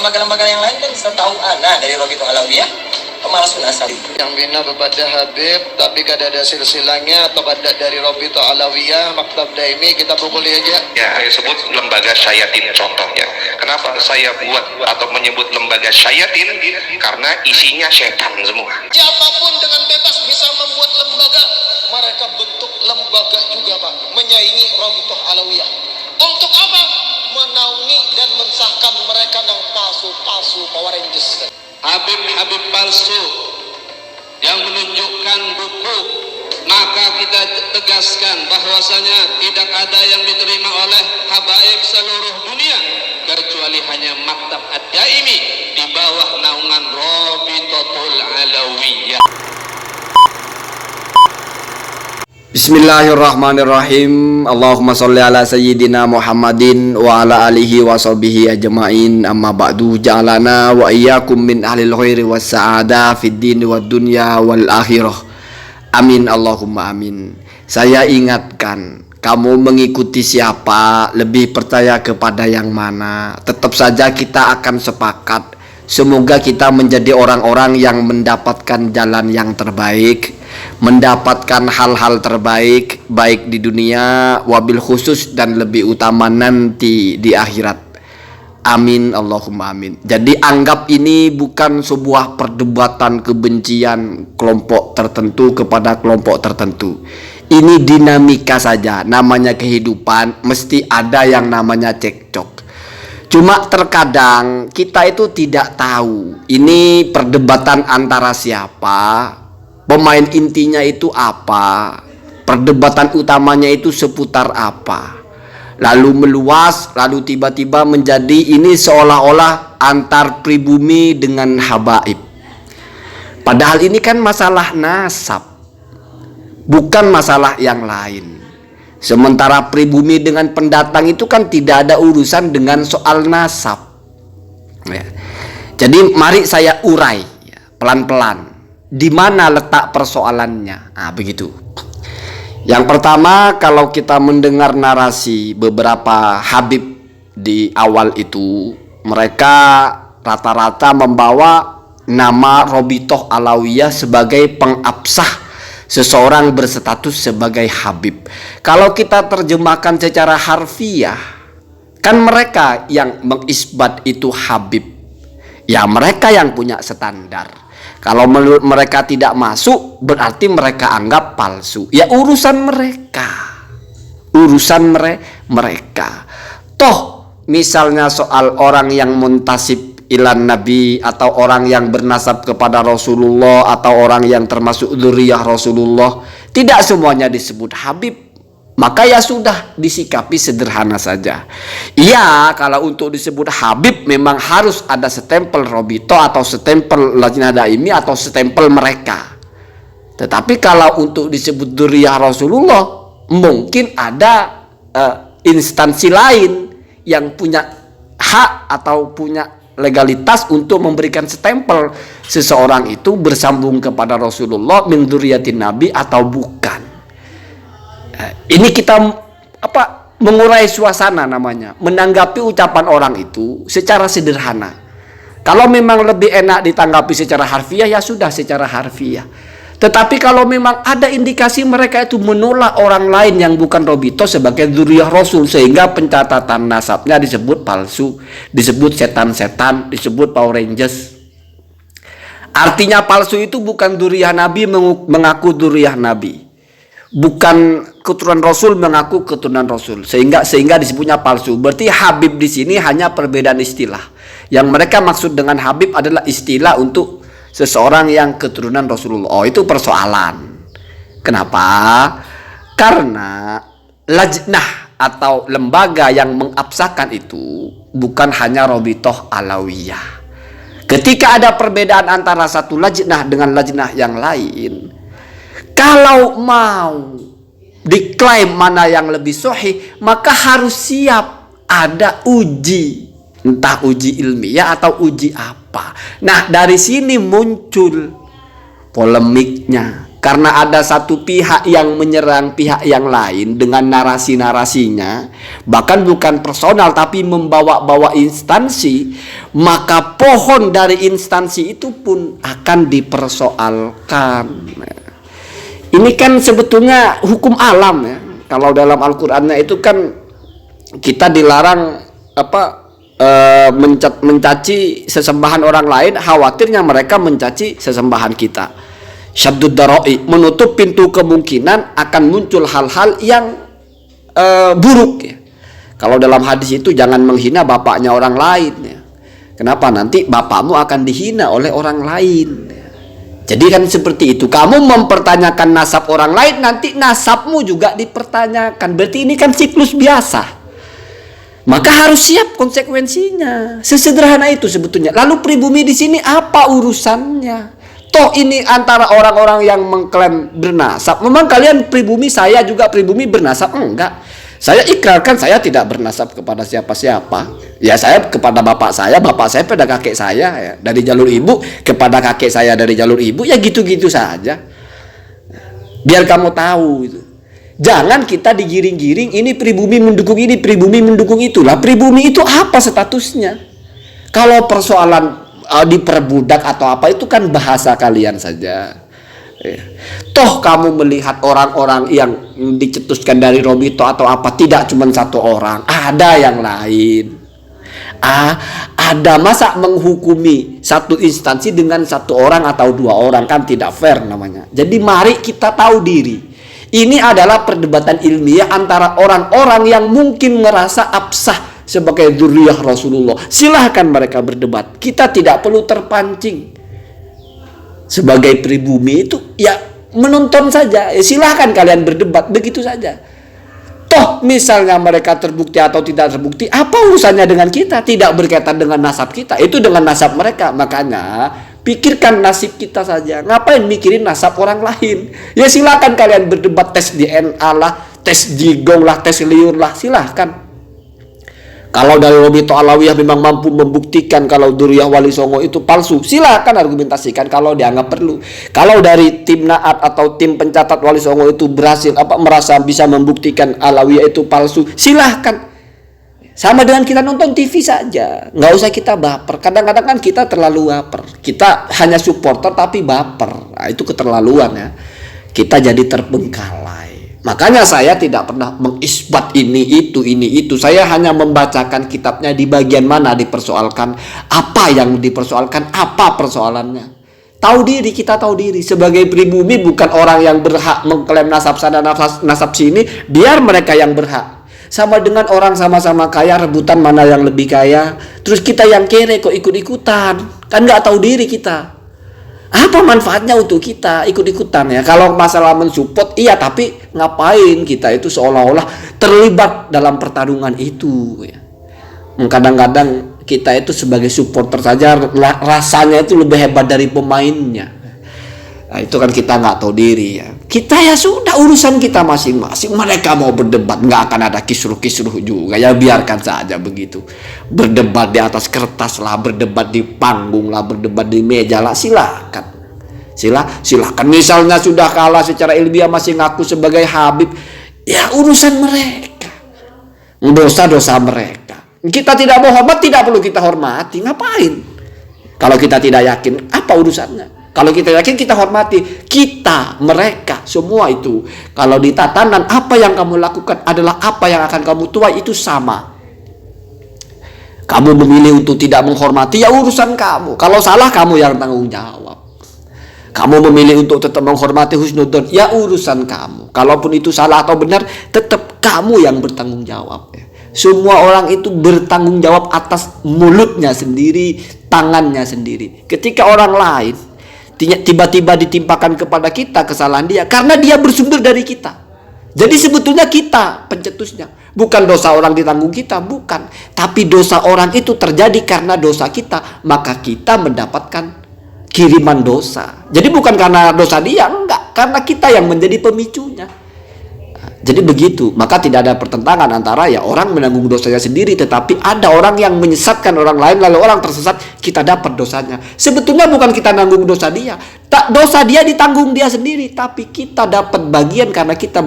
lembaga-lembaga yang lain kan setahu ana dari Rabithah Alawiyah pemalasun asal. Yang bina kepada Habib tapi kada ada silsilahnya atau kada dari Rabithah Alawiyah Maktab Daimi, kita pukuli aja. Ya, saya sebut lembaga syayatin contohnya. Kenapa saya buat atau menyebut lembaga syayatin? Karena isinya setan semua. Siapapun dengan bebas bisa membuat lembaga. Mereka bentuk lembaga juga, Pak, menyaingi Rabithah Alawiyah. Untuk apa? Menaungi dan mensahkan mereka yang palsu-palsu Power Rangers. Habib-habib palsu yang menunjukkan buku, maka kita tegaskan bahwasanya tidak ada yang diterima oleh habaib seluruh dunia kecuali hanya Maktab Ad-Daimi di bawah naungan Rabithatul Alawiyah. Bismillahirrahmanirrahim. Allahumma sholli ala sayyidina Muhammadin wa ala alihi wa sahbihi ajma'in. Amma ba'du, ja'alana wa iyyakum min ahlil khairi was sa'adah fid din wad dunya wal akhirah. Amin Allahumma amin. Saya ingatkan, kamu mengikuti siapa, lebih percaya kepada yang mana, tetap saja kita akan sepakat. Semoga kita menjadi orang-orang yang mendapatkan jalan yang terbaik, mendapatkan hal-hal terbaik, baik di dunia wabil khusus dan lebih utama nanti di akhirat. Amin Allahumma amin. Jadi anggap ini bukan sebuah perdebatan kebencian kelompok tertentu kepada kelompok tertentu. Ini dinamika saja, namanya kehidupan, mesti ada yang namanya cekcok. Cuma terkadang kita itu tidak tahu ini perdebatan antara siapa, pemain intinya itu apa, perdebatan utamanya itu seputar apa. Lalu meluas, lalu tiba-tiba menjadi ini seolah-olah antar pribumi dengan habaib. Padahal ini kan masalah nasab, bukan masalah yang lain. Sementara pribumi dengan pendatang itu kan tidak ada urusan dengan soal nasab ya. Jadi mari saya urai ya, pelan-pelan di mana letak persoalannya. Begitu. Yang pertama, kalau kita mendengar narasi beberapa habib di awal itu, mereka rata-rata membawa nama Rabithah Alawiyah sebagai pengabsah seseorang berstatus sebagai habib. Kalau kita terjemahkan secara harfiah, kan mereka yang mengisbat itu habib. Ya mereka yang punya standar. Kalau menurut mereka tidak masuk, berarti mereka anggap palsu. Ya urusan mereka. Urusan mereka. Toh misalnya soal orang yang muntasib ilan Nabi, atau orang yang bernasab kepada Rasulullah, atau orang yang termasuk dzurriyyah Rasulullah, tidak semuanya disebut habib. Maka ya sudah, disikapi sederhana saja. Iya, kalau untuk disebut habib memang harus ada stempel Rabithah atau stempel Lajnah Daimi atau stempel mereka. Tetapi kalau untuk disebut dzurriyyah Rasulullah, mungkin ada instansi lain yang punya hak atau punya legalitas untuk memberikan stempel seseorang itu bersambung kepada Rasulullah min dzurriyyatin Nabi atau bukan. Ini kita mengurai suasana namanya, menanggapi ucapan orang itu secara sederhana. Kalau memang lebih enak ditanggapi secara harfiah, ya sudah secara harfiah. Tetapi kalau memang ada indikasi mereka itu menolak orang lain yang bukan Rabithah sebagai dzurriyyah Rasul, sehingga pencatatan nasabnya disebut palsu, disebut setan-setan, disebut Power Rangers. Artinya palsu itu bukan dzurriyyah Nabi mengaku dzurriyyah Nabi, bukan keturunan Rasul mengaku keturunan Rasul, sehingga disebutnya palsu. Berarti habib di sini hanya perbedaan istilah. Yang mereka maksud dengan habib adalah istilah untuk seseorang yang keturunan Rasulullah. Oh, itu persoalan. Kenapa? Karena lajnah atau lembaga yang mengabsahkan itu bukan hanya Rabithah Alawiyah. Ketika ada perbedaan antara satu lajnah dengan lajnah yang lain, kalau mau diklaim mana yang lebih sahih, maka harus siap ada uji, entah uji ilmiah atau uji apa. Nah, dari sini muncul polemiknya. karena ada satu pihak yang menyerang pihak yang lain dengan narasi-narasinya, bahkan bukan personal tapi membawa-bawa instansi, maka pohon dari instansi itu pun akan dipersoalkan. Ini kan sebetulnya hukum alam ya. Kalau dalam Al-Qur'annya itu kan kita dilarang mencaci sesembahan orang lain, khawatirnya mereka mencaci sesembahan kita. Syaddud darai, menutup pintu kemungkinan akan muncul hal-hal yang buruk ya. Kalau dalam hadis itu jangan menghina bapaknya orang lain ya. Kenapa? Nanti bapakmu akan dihina oleh orang lain ya. Jadi kan seperti itu. Kamu mempertanyakan nasab orang lain, nanti nasabmu juga dipertanyakan. Berarti ini kan siklus biasa. Maka harus siap konsekuensinya. Sesederhana itu sebetulnya. Lalu pribumi di sini apa urusannya? Toh ini antara orang-orang yang mengklaim bernasab. Memang kalian pribumi, saya juga pribumi bernasab? Enggak. Saya ikrarkan saya tidak bernasab kepada siapa-siapa. Ya saya kepada bapak saya pada kakek saya ya. Dari jalur ibu kepada kakek saya dari jalur ibu, ya gitu-gitu saja. Biar kamu tahu itu. Jangan kita digiring-giring, ini pribumi mendukung ini, pribumi mendukung itulah. Pribumi itu apa statusnya? Kalau persoalan diperbudak atau apa itu kan bahasa kalian saja. Toh kamu melihat orang-orang yang dicetuskan dari Robito atau apa, tidak cuma satu orang, ada yang lain. Ada, masa menghukumi satu instansi dengan satu orang atau dua orang, kan tidak fair namanya. Jadi mari kita tahu diri. Ini adalah perdebatan ilmiah antara orang-orang yang mungkin merasa absah sebagai dzurriyyah Rasulullah. Silahkan mereka berdebat. Kita tidak perlu terpancing. Sebagai pribumi itu ya menonton saja. Silahkan kalian berdebat, begitu saja. Toh misalnya mereka terbukti atau tidak terbukti, apa urusannya dengan kita? Tidak berkaitan dengan nasab kita. Itu dengan nasab mereka. Makanya pikirkan nasib kita saja. Ngapain mikirin nasab orang lain? Ya silahkan kalian berdebat, tes DNA lah, tes jigong lah, tes liur lah, silahkan. Kalau dari Robito Alawiyah memang mampu membuktikan kalau Dzurriyyah Wali Songo itu palsu, silakan argumentasikan kalau dianggap perlu. Kalau dari tim Naat atau tim pencatat Wali Songo itu berhasil merasa bisa membuktikan Alawiyah itu palsu, silahkan. Sama dengan kita nonton TV saja, nggak usah kita baper. Kadang-kadang kan kita terlalu baper. Kita hanya supporter tapi baper. Nah, itu keterlaluan ya. Kita jadi terbengkalai. Makanya saya tidak pernah mengisbat ini itu. Saya hanya membacakan kitabnya di bagian mana dipersoalkan, apa yang dipersoalkan, apa persoalannya. Tahu diri, kita tahu diri. Sebagai pribumi bukan orang yang berhak mengklaim nasab sana nasab sini, biar mereka yang berhak. Sama dengan orang sama-sama kaya rebutan mana yang lebih kaya. Terus kita yang kere kok ikut-ikutan. Kan nggak tahu diri kita. Apa manfaatnya untuk kita ikut-ikutan ya? Kalau masalah mensupport iya, tapi ngapain kita itu seolah-olah terlibat dalam pertarungan itu ya. Kadang-kadang kita itu sebagai supporter saja rasanya itu lebih hebat dari pemainnya. Nah, itu kan kita nggak tahu diri ya. Kita ya sudah urusan kita masing-masing. Mereka mau berdebat nggak akan ada kisruh-kisruh juga ya, biarkan saja begitu. Berdebat di atas kertas lah, berdebat di panggung lah, berdebat di meja lah, silakan. Silakan. Misalnya sudah kalah secara ilmiah masih ngaku sebagai Habib, ya urusan mereka. Dosa-dosa mereka. Kita tidak mau hormat, tidak perlu kita hormati. Ngapain? Kalau kita tidak yakin, apa urusannya? Kalau kita yakin, kita hormati. Kita, mereka, semua itu. Kalau di tatanan apa yang kamu lakukan adalah apa yang akan kamu tuai, itu sama. Kamu memilih untuk tidak menghormati, ya urusan kamu. Kalau salah, kamu yang tanggung jawab. Kamu memilih untuk tetap menghormati husnudzon, ya urusan kamu. Kalaupun itu salah atau benar, tetap kamu yang bertanggung jawab. Semua orang itu bertanggung jawab atas mulutnya sendiri, tangannya sendiri. Ketika orang lain tiba-tiba ditimpakan kepada kita kesalahan dia, karena dia bersumber dari kita. Jadi sebetulnya kita pencetusnya. Bukan dosa orang ditanggung kita, bukan. Tapi dosa orang itu terjadi karena dosa kita, maka kita mendapatkan kiriman dosa. Jadi bukan karena dosa dia, enggak. Karena kita yang menjadi pemicunya. Jadi begitu, maka tidak ada pertentangan antara ya orang menanggung dosanya sendiri, tetapi ada orang yang menyesatkan orang lain lalu orang tersesat, kita dapat dosanya. Sebetulnya bukan kita nanggung dosa dia, dosa dia ditanggung dia sendiri, tapi kita dapat bagian karena kita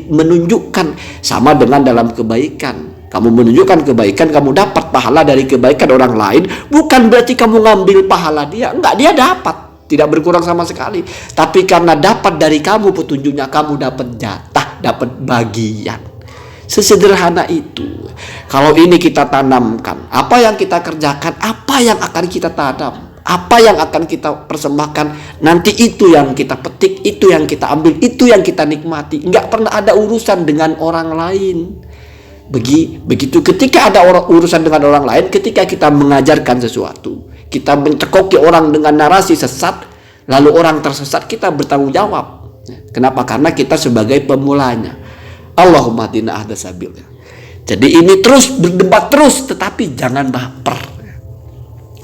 menunjukkan, sama dengan dalam kebaikan. Kamu menunjukkan kebaikan, kamu dapat pahala dari kebaikan orang lain, bukan berarti kamu ngambil pahala dia, enggak, dia dapat. Tidak berkurang sama sekali. Tapi karena dapat dari kamu petunjuknya, kamu dapat jatah, dapat bagian. Sesederhana itu. Kalau ini kita tanamkan, apa yang kita kerjakan, apa yang akan kita tanam, apa yang akan kita persembahkan, nanti itu yang kita petik, itu yang kita ambil, itu yang kita nikmati. Enggak pernah ada urusan dengan orang lain. Begitu ketika ada urusan dengan orang lain, ketika kita mengajarkan sesuatu, kita mencekoki orang dengan narasi sesat, lalu orang tersesat, kita bertanggung jawab. Kenapa? Karena kita sebagai pemulanya. Allahumma hdina ahdas sabil. Jadi ini terus berdebat terus, tetapi jangan baper.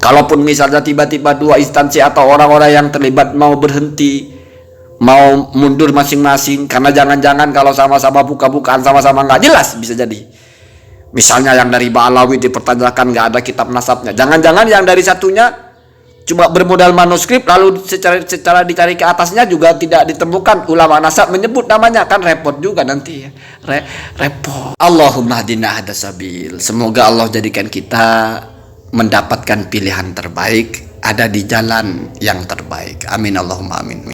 Kalaupun misalnya tiba-tiba dua instansi atau orang-orang yang terlibat mau berhenti, mau mundur masing-masing, karena jangan-jangan kalau sama-sama buka-bukaan sama-sama nggak jelas, bisa jadi. Misalnya yang dari Ba'alawi dipertanyakan nggak ada kitab nasabnya. Jangan-jangan yang dari satunya cuma bermodal manuskrip, lalu secara dicari ke atasnya juga tidak ditemukan ulama nasab menyebut namanya, kan repot juga nanti ya. Repot. Allahumma hdina ahdas sabil. Semoga Allah jadikan kita mendapatkan pilihan terbaik, ada di jalan yang terbaik. Amin Allahumma amin.